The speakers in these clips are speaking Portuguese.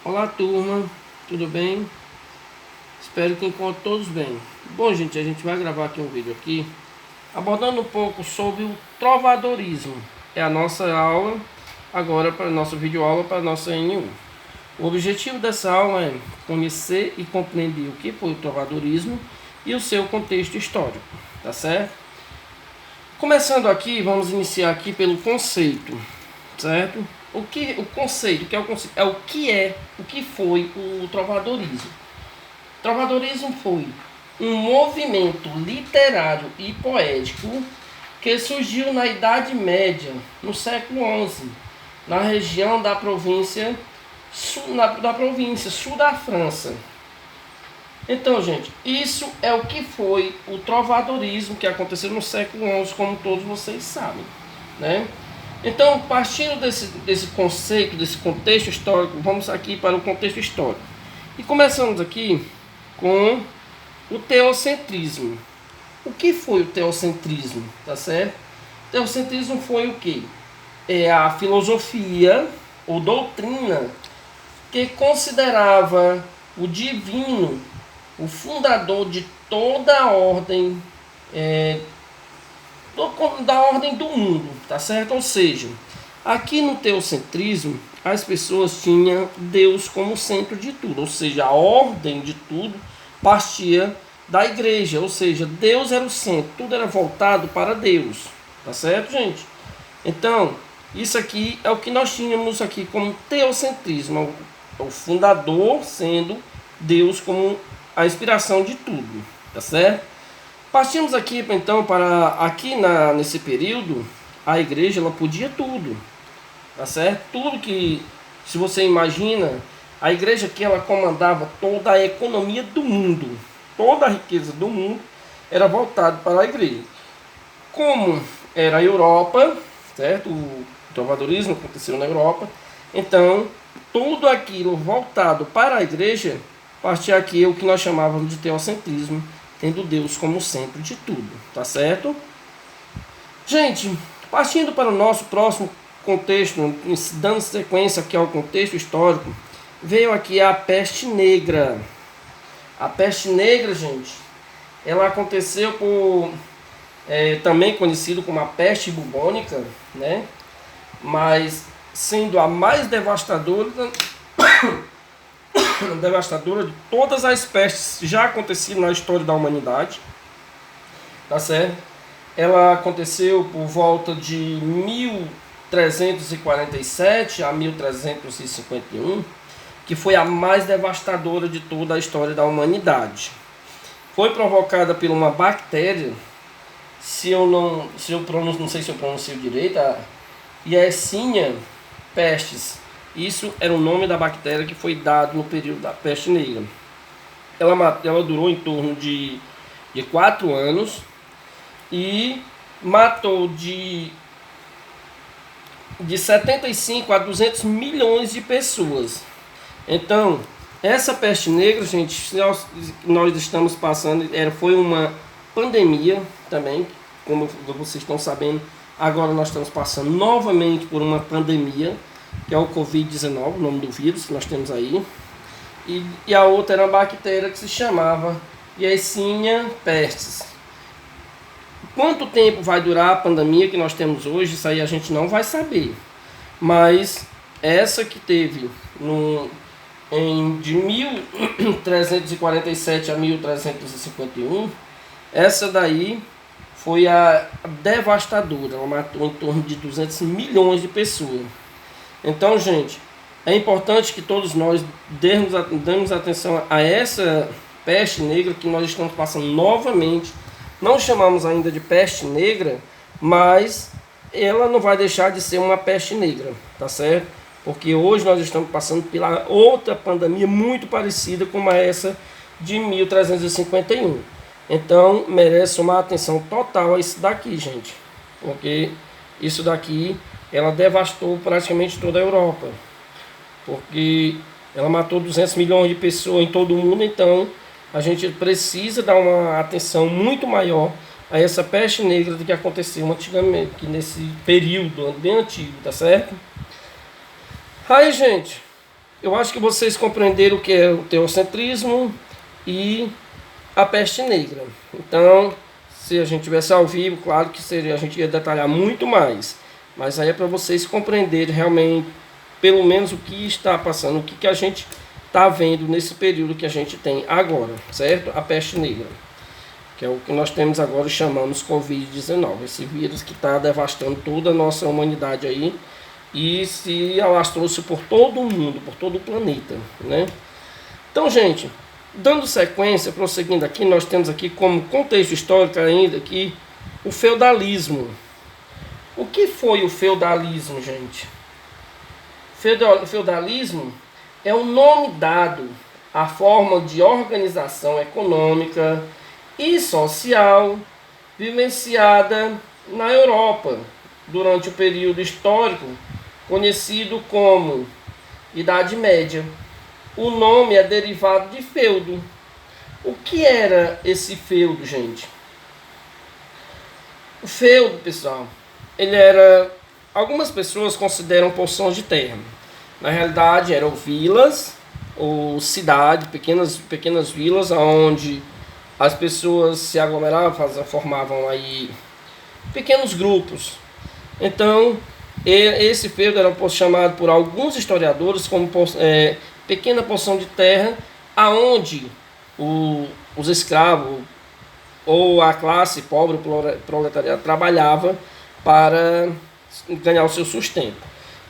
Olá turma, tudo bem? Espero que encontrem todos bem. Bom gente, a gente vai gravar aqui um vídeo aqui abordando um pouco sobre o trovadorismo. É a nossa aula agora para a nossa videoaula para a nossa N1. O objetivo dessa aula é conhecer e compreender o que foi o trovadorismo e o seu contexto histórico, tá certo? Começando aqui, vamos iniciar aqui pelo conceito, certo? O conceito, que é o conceito, o que foi o trovadorismo. Trovadorismo foi um movimento literário e poético que surgiu na Idade Média, no século XI, na região da província sul da França. Então, gente, isso é o que foi o trovadorismo que aconteceu no século XI, como todos vocês sabem, né? Então, partindo desse conceito, desse contexto histórico, vamos aqui para o contexto histórico. E começamos aqui com o teocentrismo. O que foi o teocentrismo? Tá certo? O teocentrismo foi o que? É a filosofia ou doutrina que considerava o divino o fundador de toda a ordem, da ordem do mundo, tá certo? Ou seja, aqui no teocentrismo, as pessoas tinham Deus como centro de tudo, ou seja, a ordem de tudo partia da igreja, ou seja, Deus era o centro, tudo era voltado para Deus, tá certo, gente? Então, isso aqui é o que nós tínhamos aqui como teocentrismo, o fundador sendo Deus como a inspiração de tudo, tá certo? Partimos aqui então para nesse período a igreja ela podia tudo, tá certo? Tudo que se você imagina, a igreja que ela comandava toda a economia do mundo, toda a riqueza do mundo era voltada para a igreja. Como era a Europa, certo? O trovadorismo aconteceu na Europa, então tudo aquilo voltado para a igreja partia aqui o que nós chamávamos de teocentrismo, tendo Deus como centro de tudo, tá certo? Gente, partindo para o nosso próximo contexto, dando sequência aqui ao contexto histórico, veio aqui a peste negra. A peste negra, gente, ela aconteceu também conhecido como a peste bubônica, né? Mas sendo a mais devastadora de todas as pestes já acontecidas na história da humanidade, tá certo? Ela aconteceu por volta de 1347 a 1351, que foi a mais devastadora de toda a história da humanidade. Foi provocada por uma bactéria, não sei se eu pronuncio direito, a Yersinia pestis. Isso era o nome da bactéria que foi dado no período da peste negra. Ela durou em torno de 4 anos e matou de 75 a 200 milhões de pessoas. Então, essa peste negra, gente, nós estamos passando, foi uma pandemia também, como vocês estão sabendo. Agora nós estamos passando novamente por uma pandemia, que é o Covid-19, o nome do vírus que nós temos aí. E a outra era uma bactéria que se chamava Yersinia pestis. Quanto tempo vai durar a pandemia que nós temos hoje, isso aí a gente não vai saber. Mas essa que teve de 1347 a 1351, essa daí foi a devastadora. Ela matou em torno de 200 milhões de pessoas. Então, gente, é importante que todos nós demos atenção a essa peste negra que nós estamos passando novamente. Não chamamos ainda de peste negra, mas ela não vai deixar de ser uma peste negra, tá certo? Porque hoje nós estamos passando pela outra pandemia muito parecida com essa de 1351. Então, merece uma atenção total a isso daqui, gente. Porque isso daqui, ela devastou praticamente toda a Europa. Porque ela matou 200 milhões de pessoas em todo o mundo, então a gente precisa dar uma atenção muito maior a essa peste negra do que aconteceu antigamente, nesse período bem antigo, tá certo? Aí, gente, eu acho que vocês compreenderam o que é o teocentrismo e a peste negra. Então, se a gente tivesse ao vivo, claro que seria, a gente ia detalhar muito mais. Mas aí é para vocês compreenderem realmente, pelo menos o que está passando, o que a gente está vendo nesse período que a gente tem agora, certo? A peste negra, que é o que nós temos agora e chamamos Covid-19, esse vírus que está devastando toda a nossa humanidade aí e se alastrou-se por todo o mundo, por todo o planeta, né? Então, gente, dando sequência, prosseguindo aqui, nós temos aqui como contexto histórico ainda aqui o feudalismo. O que foi o feudalismo, gente? Feudalismo é o nome dado à forma de organização econômica e social vivenciada na Europa durante o período histórico conhecido como Idade Média. O nome é derivado de feudo. O que era esse feudo, gente? O feudo, pessoal, ele era... Algumas pessoas consideram porções de terra. Na realidade, eram vilas ou cidades, pequenas vilas, onde as pessoas se aglomeravam, formavam aí pequenos grupos. Então, esse feudo era chamado por alguns historiadores como pequena porção de terra, aonde os escravos ou a classe pobre, proletariado, trabalhava para ganhar o seu sustento.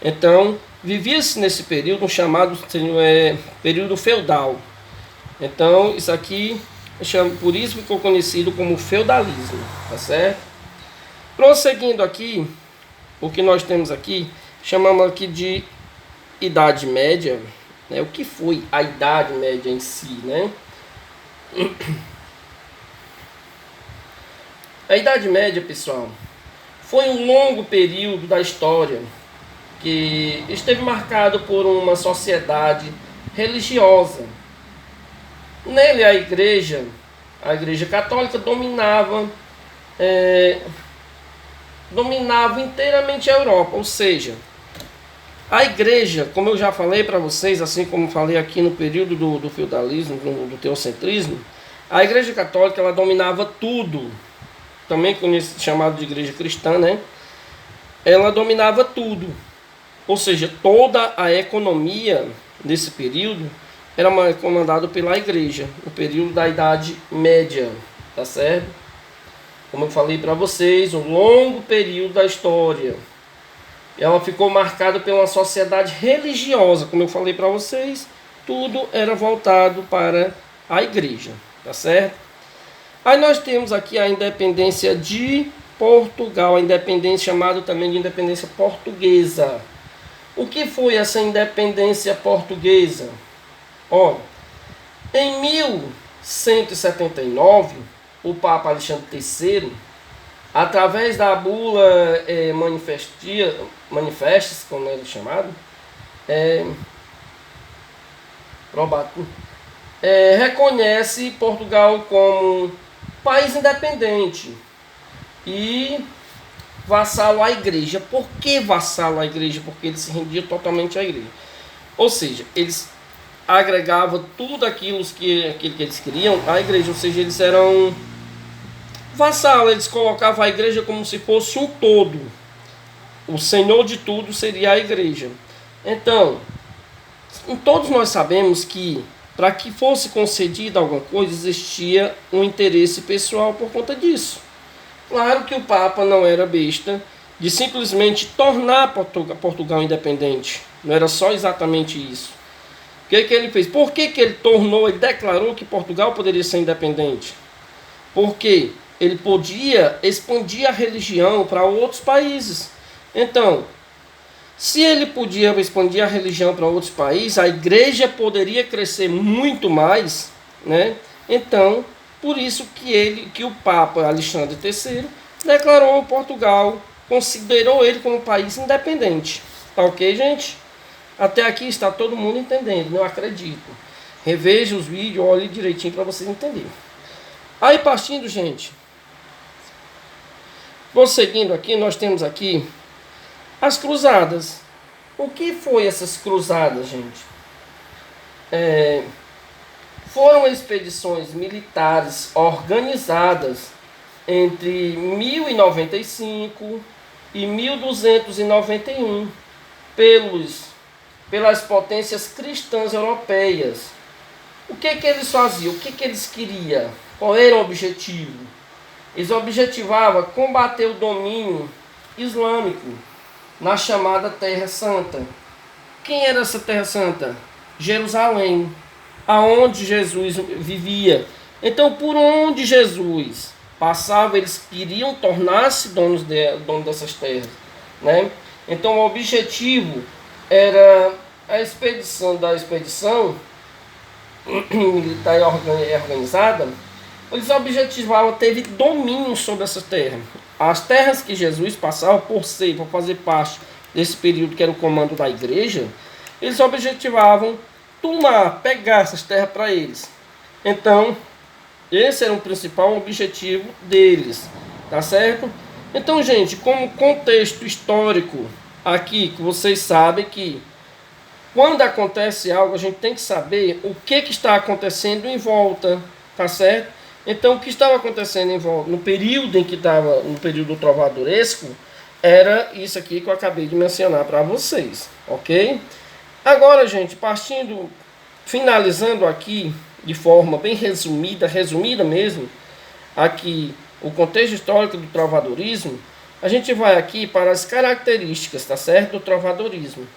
Então, vivia-se nesse período um chamado período feudal. Então, isso aqui, por isso ficou conhecido como feudalismo, tá certo? Prosseguindo aqui, o que nós temos aqui, chamamos aqui de Idade Média, né? O que foi a Idade Média em si, né? A Idade Média, pessoal, foi um longo período da história que esteve marcado por uma sociedade religiosa. Nele a Igreja Católica dominava inteiramente a Europa, ou seja, a Igreja, como eu já falei para vocês, assim como falei aqui no período do feudalismo, do teocentrismo, a Igreja Católica ela dominava tudo, também chamado de Igreja Cristã, né? Ela dominava tudo, ou seja, toda a economia desse período era comandada pela Igreja, no período da Idade Média, tá certo? Como eu falei para vocês, um longo período da história. Ela ficou marcada por uma sociedade religiosa, como eu falei para vocês, tudo era voltado para a Igreja, tá certo? Aí nós temos aqui a independência de Portugal, a independência chamada também de independência portuguesa. O que foi essa independência portuguesa? Ó, em 1179, o Papa Alexandre III, através da bula Manifestes, como é chamado, reconhece Portugal como país independente e vassalo à Igreja. Por que vassalo à Igreja? Porque ele se rendia totalmente à Igreja. Ou seja, eles agregavam tudo aquilo que eles queriam à Igreja. Ou seja, eles eram vassalos, eles colocavam a Igreja como se fosse um todo. O Senhor de tudo seria a Igreja. Então, todos nós sabemos que para que fosse concedida alguma coisa, existia um interesse pessoal por conta disso. Claro que o Papa não era besta de simplesmente tornar Portugal independente. Não era só exatamente isso. O que ele fez? Por que ele tornou, ele declarou que Portugal poderia ser independente? Porque ele podia expandir a religião para outros países. Então, se ele podia expandir a religião para outros países, a Igreja poderia crescer muito mais, né? Então, por isso que o Papa Alexandre III declarou Portugal, considerou ele como um país independente. Tá ok, gente? Até aqui está todo mundo entendendo, não acredito. Reveja os vídeos, olhe direitinho para vocês entenderem. Aí partindo, gente, prosseguindo aqui, nós temos aqui as cruzadas. O que foi essas cruzadas, gente? Foram expedições militares organizadas entre 1095 e 1291 pelas potências cristãs europeias. O que eles faziam? O que eles queriam? Qual era o objetivo? Eles objetivavam combater o domínio islâmico na chamada Terra Santa. Quem era essa Terra Santa? Jerusalém, aonde Jesus vivia. Então, por onde Jesus passava, eles queriam tornar-se donos dessas terras, né? Então, o objetivo era a expedição militar organizada. Eles objetivavam ter domínio sobre essas terras. As terras que Jesus passava por fazer parte desse período que era o comando da igreja, eles objetivavam pegar essas terras para eles. Então, esse era o principal objetivo deles, tá certo? Então, gente, como contexto histórico aqui, que vocês sabem que quando acontece algo, a gente tem que saber o que está acontecendo em volta, tá certo? Então, o que estava acontecendo em volta, no período em que estava, no período trovadoresco, era isso aqui que eu acabei de mencionar para vocês, ok? Agora, gente, finalizando aqui de forma bem resumida mesmo, aqui o contexto histórico do trovadorismo, a gente vai aqui para as características, tá certo, do trovadorismo.